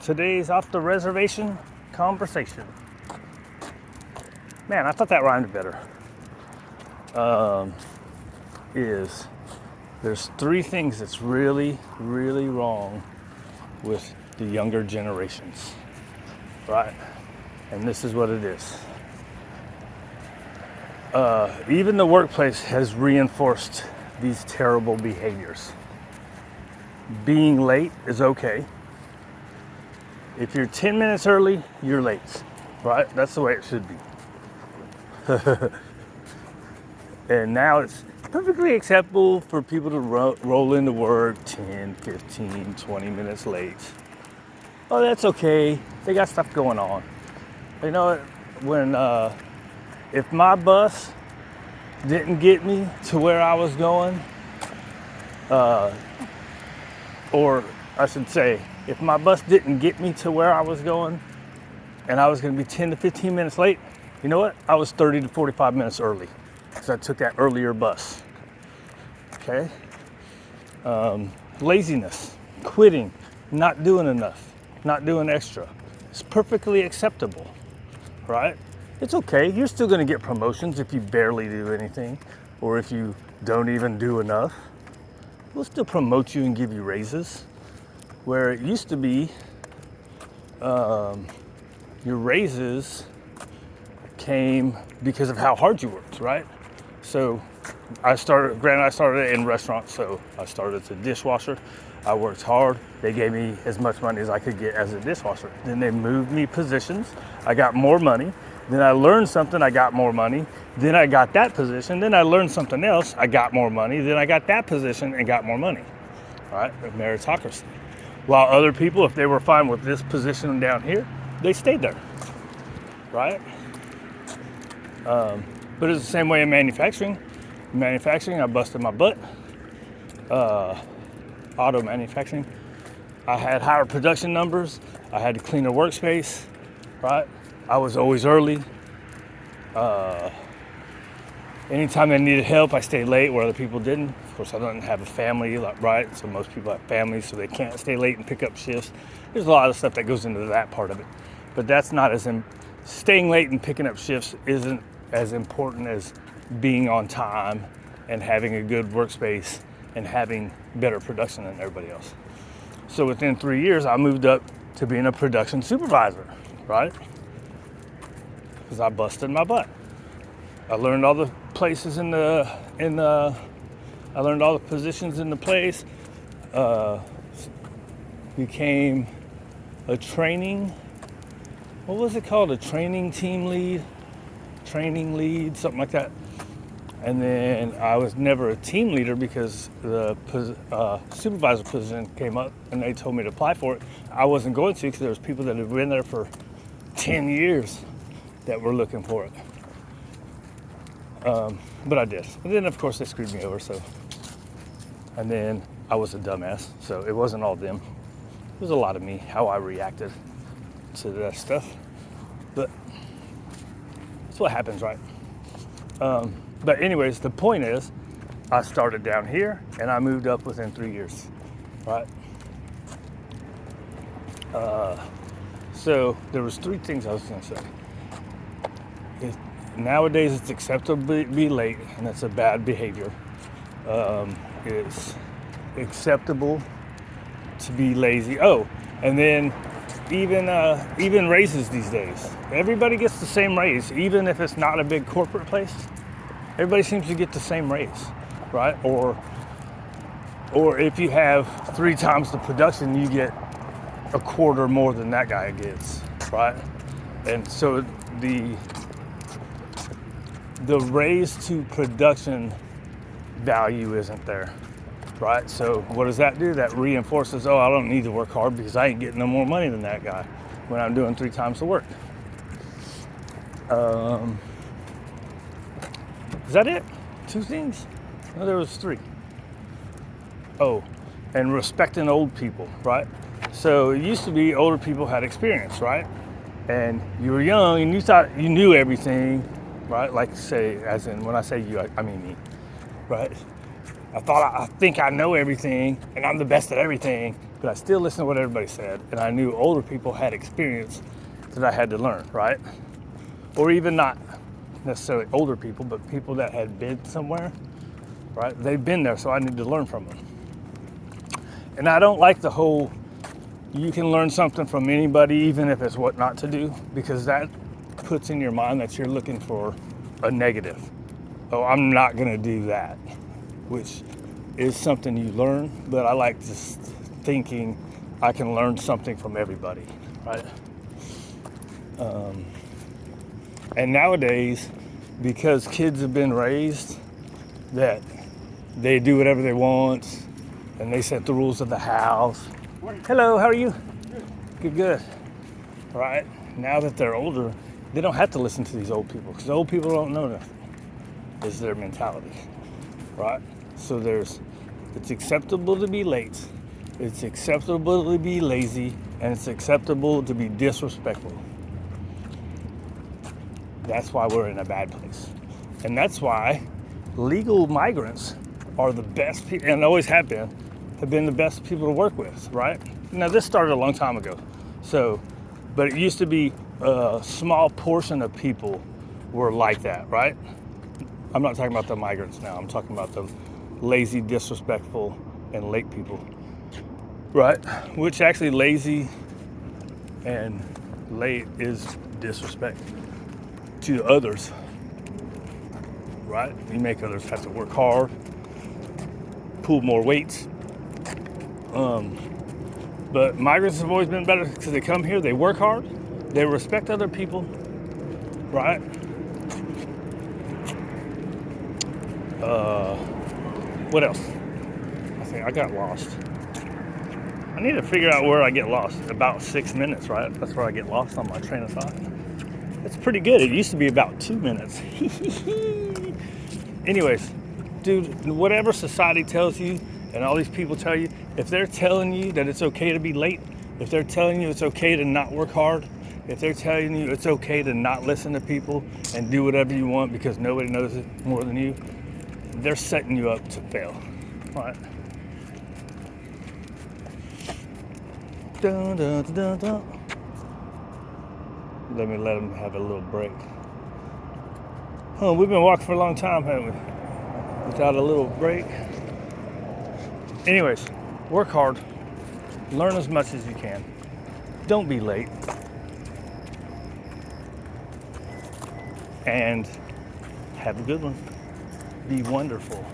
today's off the reservation conversation. Man, I thought that rhymed better. Is there's three things that's really, really wrong with the younger generations, right? And this is what it is. Even the workplace has reinforced these terrible behaviors. Being late is okay. If you're 10 minutes early, you're late, right? That's the way it should be. And now it's perfectly acceptable for people to roll into work 10, 15, 20 minutes late. Oh, that's okay. They got stuff going on. You know, if my bus didn't get me to where I was going, or I should say, if my bus didn't get me to where I was going and I was going to be 10 to 15 minutes late, you know what? I was 30 to 45 minutes early because I took that earlier bus. Okay? Laziness, quitting, not doing enough, not doing extra. It's perfectly acceptable, right? It's okay. You're still going to get promotions if you barely do anything or if you don't even do enough. We'll still promote you and give you raises. Where it used to be, your raises came because of how hard you worked, right? So I started in restaurants, so I started as a dishwasher. I worked hard. They gave me as much money as I could get as a dishwasher. Then they moved me positions. I got more money. Then I learned something, I got more money. Then I got that position. Then I learned something else, I got more money. Then I got that position and got more money. All right, meritocracy. While other people, if they were fine with this position down here, they stayed there, right? But it's the same way in manufacturing. In manufacturing, I busted my butt. Auto manufacturing, I had higher production numbers. I had to clean the workspace, right? I was always early. Anytime I needed help, I stayed late where other people didn't. Of course, I don't have a family, right? So most people have families, so they can't stay late and pick up shifts. There's a lot of stuff that goes into that part of it. But that's not staying late and picking up shifts isn't as important as being on time and having a good workspace and having better production than everybody else. So within 3 years, I moved up to being a production supervisor, right? Because I busted my butt. I learned all the places I learned all the positions in the place. Became a training. What was it called? A training lead, something like that. And then I was never a team leader because the supervisor position came up and they told me to apply for it. I wasn't going to because there was people that had been there for 10 years that were looking for it. But I did. And then, of course, they screwed me over, so. And then I was a dumbass, so it wasn't all them. It was a lot of me, how I reacted to that stuff. But that's what happens, right? But anyways, the point is, I started down here, and I moved up within 3 years, right? So there was three things I was going to say. Nowadays, it's acceptable to be late, and that's a bad behavior. It's acceptable to be lazy. Oh, and then even raises these days. Everybody gets the same raise, even if it's not a big corporate place. Everybody seems to get the same raise, right? Or if you have 3 times the production, you get a quarter more than that guy gets, right? And so the raise to production value isn't there, right? So what does that do? That reinforces, oh, I don't need to work hard because I ain't getting no more money than that guy when I'm doing 3 times the work. Is that it? 2 things? No, there was 3. Oh, and respecting old people, right? So it used to be older people had experience, right? And you were young and you thought you knew everything, right? Like say, as in when I say you, I mean me, right? I think I know everything and I'm the best at everything, but I still listened to what everybody said, and I knew older people had experience that I had to learn, right? Or even not necessarily older people, but people that had been somewhere, right? They've been there, so I need to learn from them. And I don't like the whole, you can learn something from anybody, even if it's what not to do, because that puts in your mind that you're looking for a negative. Oh, I'm not gonna do that, which is something you learn, but I like just thinking I can learn something from everybody, right? And nowadays, because kids have been raised that they do whatever they want and they set the rules of the house. Hello, how are you? Good. Right? Now that they're older, they don't have to listen to these old people because old people don't know nothing. Is their mentality, right? So it's acceptable to be late. It's acceptable to be lazy, and it's acceptable to be disrespectful. That's why we're in a bad place. And that's why legal migrants are the best people, and always have been the best people to work with, right? Now, this started a long time ago. But it used to be a small portion of people were like that, right? I'm not talking about the migrants now. I'm talking about the lazy, disrespectful, and late people, right? Which actually lazy and late is disrespect to others, right? You make others have to work hard, pull more weights. But migrants have always been better because they come here, they work hard, they respect other people, right? What else? I think I got lost. I need to figure out where I get lost. About 6 minutes, right? That's where I get lost on my train of thought. That's pretty good. It used to be about 2 minutes. Anyways, dude, whatever society tells you and all these people tell you, if they're telling you that it's okay to be late, if they're telling you it's okay to not work hard, if they're telling you it's okay to not listen to people and do whatever you want because nobody knows it more than you, they're setting you up to fail, right? Dun, dun, dun, dun, dun. Let them have a little break. Oh, we've been walking for a long time, haven't we? Without a little break. Anyways, work hard. Learn as much as you can. Don't be late. And have a good one. Be wonderful.